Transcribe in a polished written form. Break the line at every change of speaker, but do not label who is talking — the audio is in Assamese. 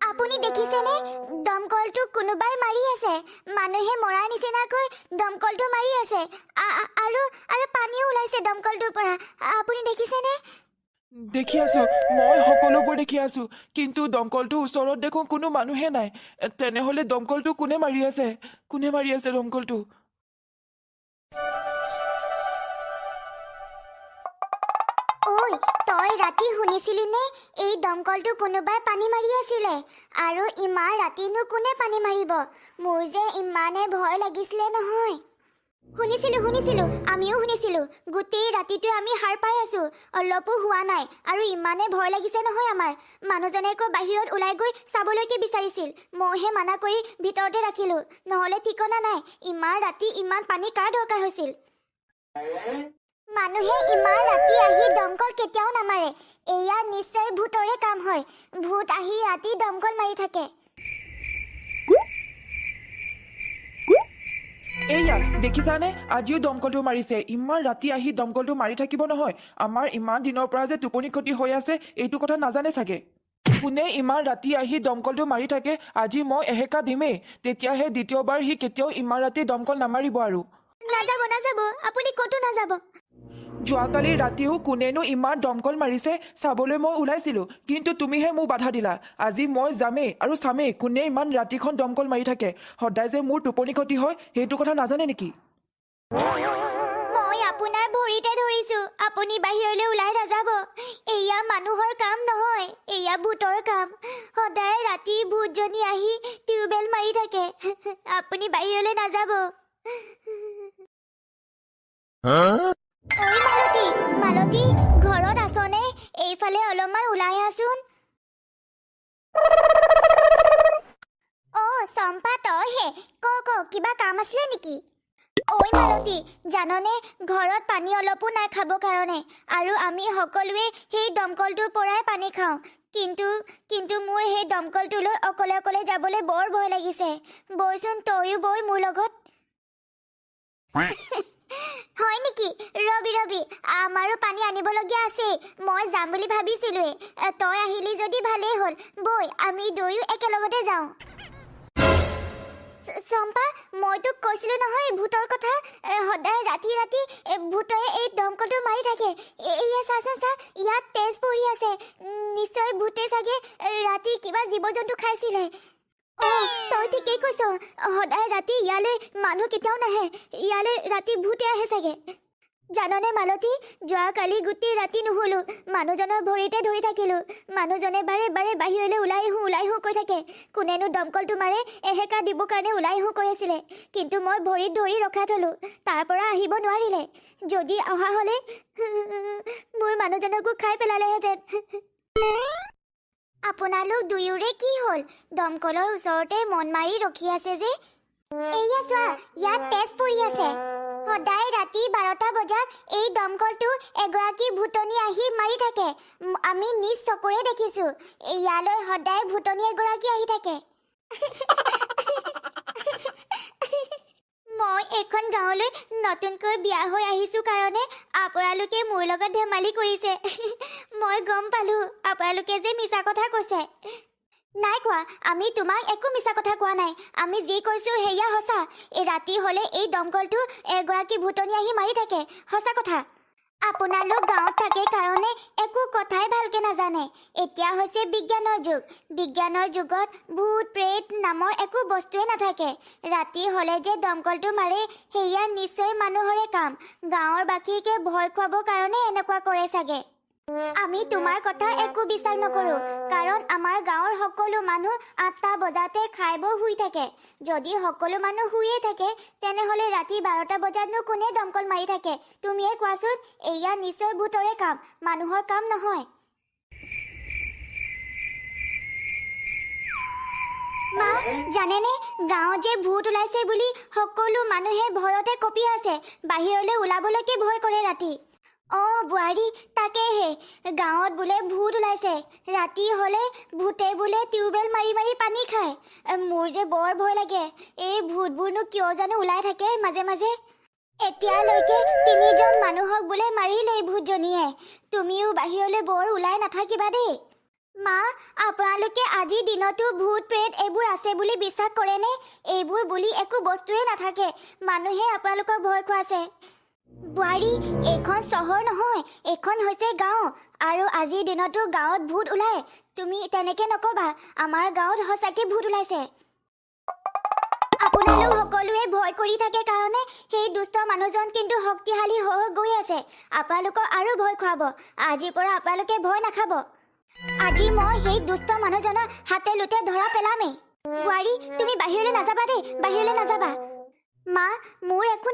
আপুনি দেখিছেনে দমকলটো কোনোবাই মাৰি আছে মানুহে মৰাৰ নিচিনাকৈ দমকলটো মাৰি আছে আৰু আৰু পানীও ওলাইছে দমকলটোৰ পৰা আপুনি দেখিছেনে
দেখি আছো মই সকলোবোৰ দেখি আছো কিন্তু দমকলটো ওচৰত দেখোন কোনো মানুহে নাই তেনেহলে দমকলটো কোনে মাৰি আছে দমকলটো
ঐ তই ৰাতি শুনিছিলিনে এই দমকলটো কোনোবাই পানী মাৰি আছিলে আৰু ইমান ৰাতিনো কোনে পানী মাৰিব মোৰ যে ইমানে ভয় লাগিছিলে নহয় শুনিছিলো আমিও শুনিছিলো গোটেই ৰাতিটো আমি সাৰ পাই আছো অলপো হোৱা নাই আৰু ইমানে ভয় লাগিছে নহয় আমাৰ মানুহজনে আকৌ বাহিৰত ওলাই গৈ চাবলৈকে বিচাৰিছিল মইহে মানা কৰি ভিতৰতে ৰাখিলো নহলে ঠিকনা নাই ইমান ৰাতি ইমান পানী কাৰ দৰকাৰ হৈছিল মানুহে ইমান ৰাতি আহি দমকল কেতিয়াও নামাৰে এয়া নিশ্চয় ভূতৰে কাম হয় ভূত আহি ৰাতি দমকল মাৰি থাকে
এয়া দেখিছানে আজিও দমকলটো মাৰিছে ইমান ৰাতি আহি দমকলটো মাৰি থাকিব নহয় আমাৰ ইমান দিনৰ পৰা যে টোপনি ক্ষতি হৈ আছে এইটো কথা নাজানে চাগে কোনে ইমান ৰাতি আহি দমকলটো মাৰি থাকে আজি মই এহেকা দিমেই তেতিয়াহে দ্বিতীয়বাৰ সি কেতিয়াও ইমান ৰাতি দমকল নামাৰিব আৰু
নাযাব আপুনি ক'তো নাযাব
যোৱাকালি ৰাতিও কোনেনো ইমান দমকল মাৰিছে চাবলৈ মই ওলাইছিলো কিন্তু তুমিহে মোক বাধা দিলা আজি মই যামেই আৰু চামেই কোনে ইমান ৰাতিখন দমকল মাৰি থাকে সদায় যে মোৰ টোপনি ক্ষতি হয় সেইটো কথা নাজানে নেকি
মই আপোনাৰ ভৰিতে ধৰিছো আপুনি বাহিৰলৈ ওলাই নাযাব এয়া মানুহৰ কাম নহয় এয়া ভূতৰ কাম সদায় ৰাতি ভূতজনী আহি টিউবেল মাৰি থাকে আপুনি বাহিৰলৈ নাযাব ঐ মালতী ঘৰত আছনে এইফালে অলপমান ওলাই আছোন চম্পা তইহে ক কিবা কাম আছিলে নেকি ঐ মালতী জাননে ঘৰত পানী অলপো নাই খাব কাৰণে আৰু আমি সকলোৱে সেই দমকলটোৰ পৰাই পানী খাওঁ কিন্তু মোৰ সেই দমকলটোলৈ অকলে যাবলৈ বৰ ভয় লাগিছে বৈচোন তইও বৈ মোৰ লগত হয় নেকি ৰবি আমাৰো পানী আনিবলগীয়া আছে মই যাম বুলি ভাবিছিলোৱে তই আহিলি যদি ভালেই হ'ল বৈ আমি দুয়ো একেলগতে যাওঁ চম্পা মই তোক কৈছিলো নহয় ভূতৰ কথা সদায় ৰাতি ভূতয়ে এই দমকলটো মাৰি থাকে এয়া চাচোন ইয়াত তেজ পৰি আছে নিশ্চয় ভূতে চাগে ৰাতি কিবা জীৱ জন্তু খাইছিলে তই ঠিকেই কৈছ সদায় ৰাতি ইয়ালৈ মানুহ কেতিয়াও নাহে ইয়ালৈ ৰাতি ভূতে আহে চাগে জাননে মালতী যোৱাকালি গোটেই ৰাতি নুশুলো মানুহজনৰ ভৰিতে ধৰি থাকিলো মানুহজনে বাৰে বাহিৰলৈ ওলাই আহোঁ কৈ থাকে কোনেনো দমকলটো মাৰে এহেকা দিবৰ কাৰণে ওলাই আহোঁ কৈ আছিলে কিন্তু মই ভৰিত ধৰি ৰখাই থলো তাৰ পৰা আহিব নোৱাৰিলে যদি অহা হ'লে মোৰ মানুহজনকো খাই পেলালেহেঁতেন আপোনালোক দুয়োৰে কি হ'ল দমকলৰ ওচৰতে মন মাৰি ৰখি আছে যে এয়া চোৱা ইয়াত তেজ পৰি আছে সদায় ৰাতি 12টা বজাত এই দমকলটো এগৰাকী ভূতনী আহি মাৰি থাকে আমি নিজ চকুৰে দেখিছো ইয়ালৈ সদায় ভূতনী এগৰাকী আহি থাকে মই এখন গাঁৱলৈ নতুনকৈ বিয়া হৈ আহিছো কাৰণে আপোনালোকে মোৰ লগত ধেমালি কৰিছে মই গম পালো আপোনালোকে যে মিছা কথা কৈছে নাই কোৱা আমি তোমাক একো মিছা কথা কোৱা নাই আমি যি কৈছো সেয়া সঁচা এই ৰাতি হলে এই দমকলটো এগৰাকী ভূতনী আহি মাৰি থাকে সঁচা কথা আপোনালোক গাঁৱত থাকে কাৰণে একো কথাই ভালকে নাজানে এতিয়া হৈছে বিজ্ঞানৰ যুগত ভূত প্ৰেত নামৰ একো বস্তুৱে নাথাকে ৰাতি হলে যে দমকলটো মাৰে সেয়া নিশ্চয় মানুহৰে কাম গাঁৱৰ বাকীকে ভয় খুৱাবৰ কাৰণে এনেকুৱা কৰে চাগে আমি তোমাৰ কথা একো বিশ্বাস নকৰো কাৰণ আমাৰ গাঁৱৰ সকলো মানুহ 8টা বজাতে খাই বৈ শুই থাকে যদি সকলো মানুহ শুইয়ে থাকে তেনেহলে ৰাতি 12টা বজাতনো কোনে দমকল মাৰি থাকে তুমিয়ে কোৱাচোন এয়া নিশ্চয় ভূতৰে কাম মানুহৰ কাম নহয় মা জানেনে গাঁৱত যে ভূত ওলাইছে বুলি সকলো মানুহে ভয়তে কঁপি আছে বাহিৰলৈ ওলাবলৈকে ভয় কৰে ৰাতি বোৱাৰী তাকেহে গাঁৱত বোলে ভূত ওলাইছে ৰাতি হলে ভূতে বোলে টিউবেল মাৰি পানী খায় মোৰ যে বৰ ভয় লাগে এই ভূতবোৰনো কিয় জানো ওলাই থাকে মাজে এতিয়ালৈকে 3জন মানুহক বোলে মাৰিলে ভূতজনীয়ে তুমিও বাহিৰলৈ বৰ ওলাই নাথাকিবা দেই মা, আপোনালোকে আজিৰ দিনতো ভূত প্ৰেত এইবোৰ আছে বুলি বিশ্বাস কৰেনে? এইবোৰ বুলি একো বস্তুৱে নাথাকে, মানুহে আপোনালোকক ভয় খুৱাইছে। বোৱাৰী, এইখন চহৰ নহয়, এইখন হৈছে গাঁও, আৰু আজিৰ দিনতো গাঁৱত ভূত ওলায়। তুমি তেনেকে নকবা, আমাৰ গাঁৱত সঁচাকে ভূত ওলাইছে। আপোনালোক সকলোৱে ভয় কৰি থাকে কাৰণে সেই দুষ্ট মানুহজন কিন্তু শক্তিশালী হৈ গৈ আছে। আপোনালোকক আৰু ভয় খুৱাব। আজিৰ পৰা আপোনালোকে ভয় নাখাব। আজি মই সেই দুষ্ট মানুহজনক হাতে লোটে ধৰা পেলামেই। বোৱাৰী, তুমি বাহিৰলৈ নাযাবা দেই, বাহিৰলৈ নাযাবা। মা, মোৰ একো